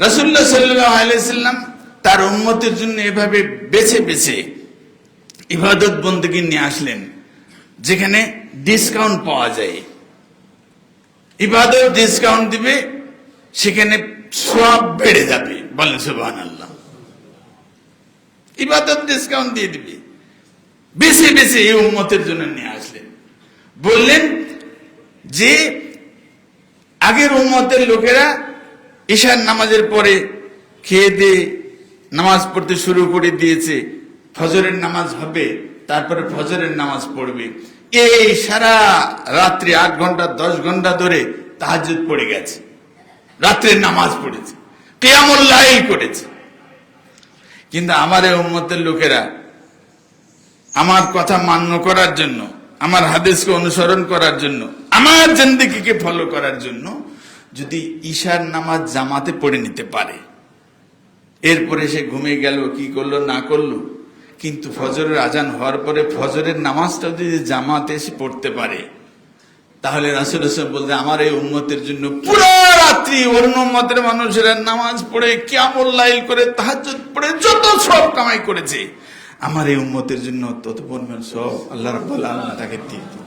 রাসূলুল্লাহ সাল্লাল্লাহু আলাইহি ওয়াসাল্লাম তার উম্মতের জন্য এভাবে বেছে বেছে ইবাদত বন্দেগী নিয়ে আসলেন যেখানে ডিসকাউন্ট পাওয়া যায়। ইবাদত ডিসকাউন্ট দিবে, সেখানে সওয়াব বেড়ে যাবে। বলেন সুবহানাল্লাহ। ইবাদত ডিসকাউন্ট দিয়ে দিবে, বেছে বেছে এই উম্মতের জন্য নিয়ে আসলেন। বললেন যে আগের উম্মতের লোকেরা ঈশার নামাজের পরে খেয়ে দিয়ে নামাজ পড়তে শুরু করে দিয়েছে, ফজরের নামাজ হবে, তারপরে ফজরের নামাজ পড়বে। এই সারা রাত্রি 8 ঘন্টা 10 ঘন্টা ধরে তাহাজ্জুদ পড়ে গেছে, রাত্রের নামাজ পড়েছে, কিয়ামুল লাইল করেছে। কিন্তু আমার এই উম্মতের লোকেরা আমার কথা মান্য করার জন্য, আমার হাদিসকে অনুসরণ করার জন্য, আমার জিন্দেগিকে ফলো করার জন্য যদি ঈশার নামাজ জামাতে পড়ে নিতে পারে, এরপরে সে ঘুমিয়ে গেল, কি করলো না করলো, কিন্তু ফজরের আজান হওয়ার পরে ফজরের নামাজটা যদি জামাতে এসে পড়তে পারে, তাহলে রাসূল সাল্লাল্লাহু আলাইহি ওয়াসাল্লাম বলতে আমার এই উম্মতের জন্য পুরো রাত্রি অন্য উম্মতের মানুষেরা নামাজ পড়ে কিয়ামুল লাইল করে তাহাজ্জুদ পড়ে যত সব কামাই করেছে, আমার এই উম্মতের জন্য তত পরিমাণ সব আল্লাহ রাব্বুল আলামিন তাকে দিয়ে দিবেন।